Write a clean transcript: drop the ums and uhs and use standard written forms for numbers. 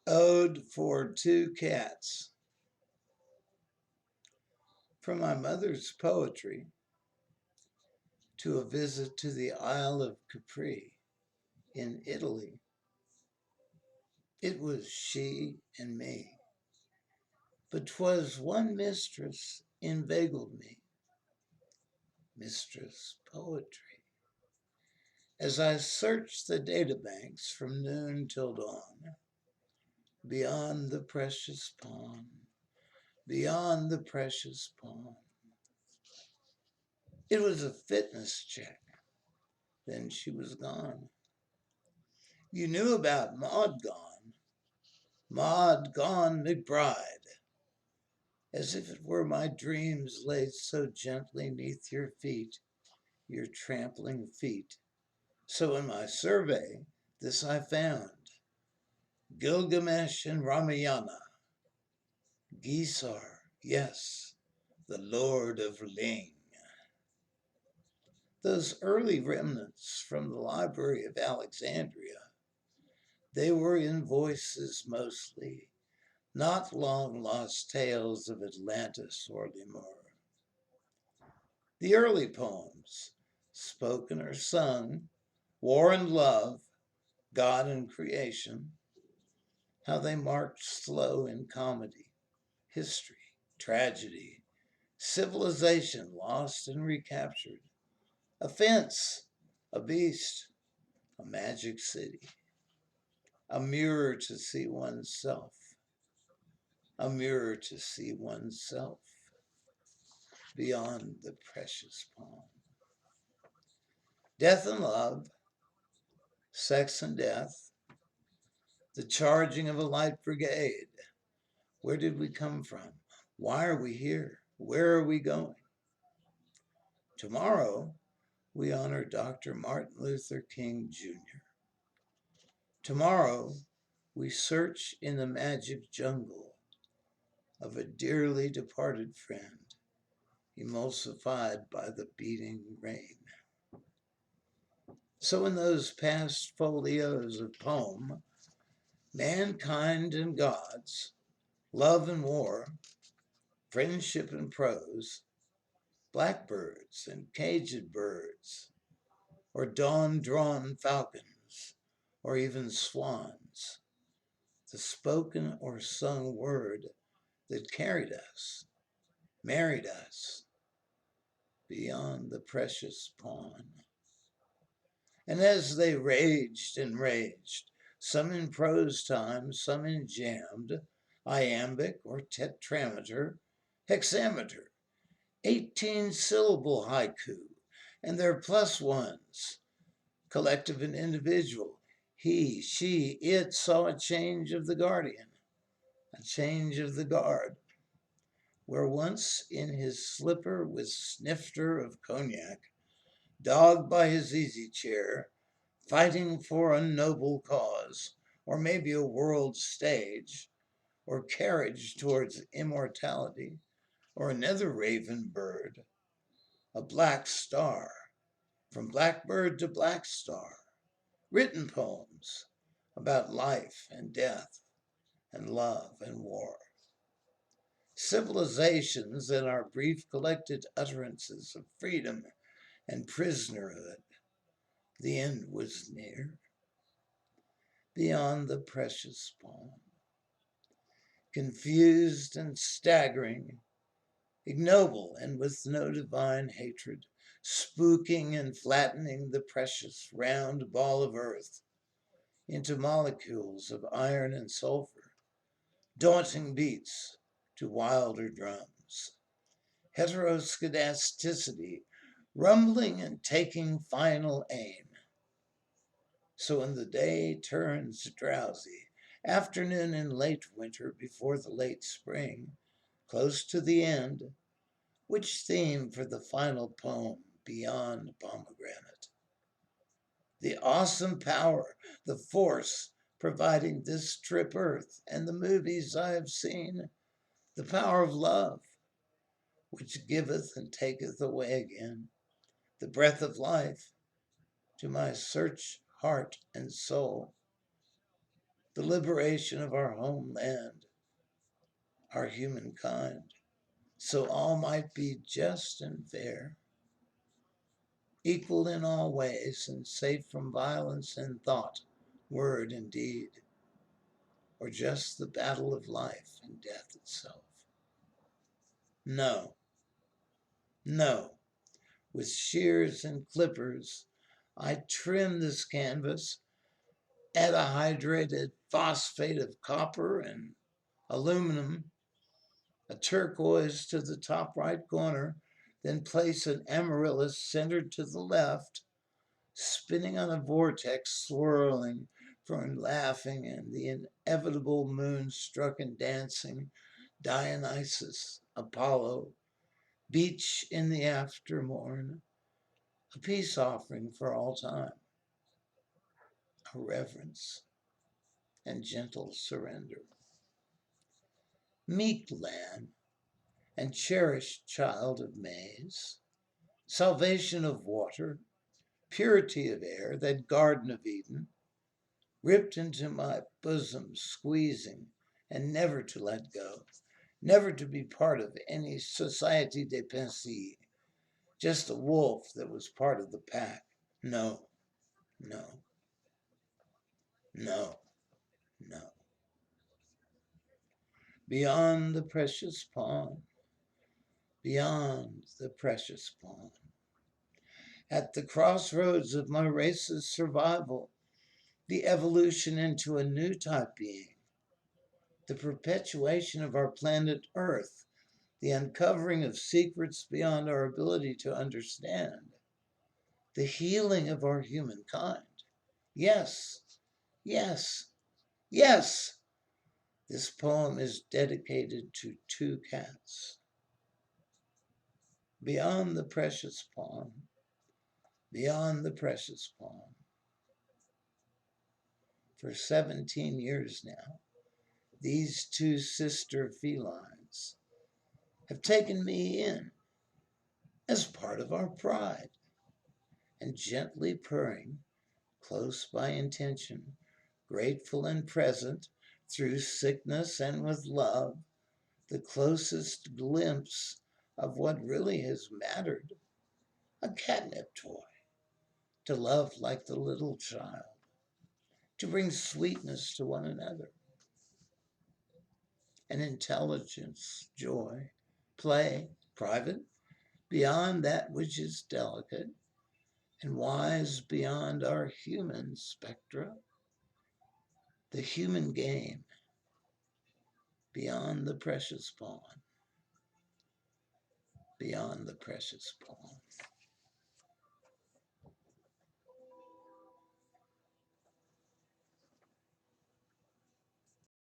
Ode for Two Cats. From my mother's poetry to a visit to the Isle of Capri in Italy. It was she and me, but 'twas one mistress inveigled me, Mistress Poetry. As I searched the databanks from noon till dawn, beyond the precious pawn, beyond the precious pawn. It was a fitness check. Then she was gone. You knew about Maud gone McBride, as if it were my dreams laid so gently neath your feet, your trampling feet. So in my survey, this I found, Gilgamesh and Ramayana, Gisar, yes, the Lord of Ling. Those early remnants from the Library of Alexandria, they were in voices mostly, not long lost tales of Atlantis or Lemur. The early poems, spoken or sung, war and love, God and creation, how they marched slow in comedy, history, tragedy, civilization lost and recaptured, a fence, a beast, a magic city, a mirror to see oneself, a mirror to see oneself beyond the precious palm. Death and love, sex and death, the charging of a light brigade. Where did we come from? Why are we here? Where are we going? Tomorrow, we honor Dr. Martin Luther King Jr. Tomorrow, we search in the magic jungle of a dearly departed friend, emulsified by the beating rain. So in those past folios of poem, mankind and gods, love and war, friendship and prose, blackbirds and caged birds, or dawn-drawn falcons, or even swans, the spoken or sung word that carried us, married us, beyond the precious pawn. And as they raged and raged, some in prose time, some in jammed, iambic or tetrameter, hexameter, 18-syllable haiku, and their plus ones, collective and individual. He, she, it saw a change of the guardian, a change of the guard, where once in his slipper with snifter of cognac, dogged by his easy chair, fighting for a noble cause, or maybe a world stage, or carriage towards immortality, or another raven bird, a black star, from blackbird to black star, written poems about life and death and love and war. Civilizations and our brief collected utterances of freedom and prisonerhood. The end was near, beyond the precious palm. Confused and staggering, ignoble and with no divine hatred, spooking and flattening the precious round ball of earth into molecules of iron and sulfur, daunting beats to wilder drums, heteroskedasticity rumbling and taking final aim. So when the day turns drowsy, afternoon in late winter before the late spring, close to the end, which theme for the final poem beyond pomegranate? The awesome power, the force providing this trip earth and the movies I have seen, the power of love, which giveth and taketh away again, the breath of life to my search heart and soul. the liberation of our homeland, our humankind, so all might be just and fair, equal in all ways, and safe from violence in thought, word, and deed, or just the battle of life and death itself. No, no. With shears and clippers, I trim this canvas, add a hydrated phosphate of copper and aluminum, a turquoise to the top right corner, then place an amaryllis centered to the left, spinning on a vortex, swirling from laughing and the inevitable moon-struck and dancing Dionysus, Apollo, beach in the aftermorn, a peace offering for all time, a reverence and gentle surrender. Meek lamb and cherished child of maize, salvation of water, purity of air, that Garden of Eden, ripped into my bosom, squeezing, and never to let go, never to be part of any société de pensée, just a wolf that was part of the pack. No, no, no, no. Beyond the precious pawn, beyond the precious pawn. At the crossroads of my race's survival, the evolution into a new type being, the perpetuation of our planet Earth, the uncovering of secrets beyond our ability to understand, the healing of our humankind. Yes, yes, yes. This poem is dedicated to two cats. Beyond the precious pawn, beyond the precious pawn. For 17 years now, these two sister felines have taken me in as part of our pride, and gently purring, close by intention, grateful and present, through sickness and with love, the closest glimpse of what really has mattered, a catnip toy, to love like the little child, to bring sweetness to one another, and intelligence, joy, play, private, beyond that which is delicate, and wise beyond our human spectra, the human game, beyond the precious pawn, beyond the precious pawn.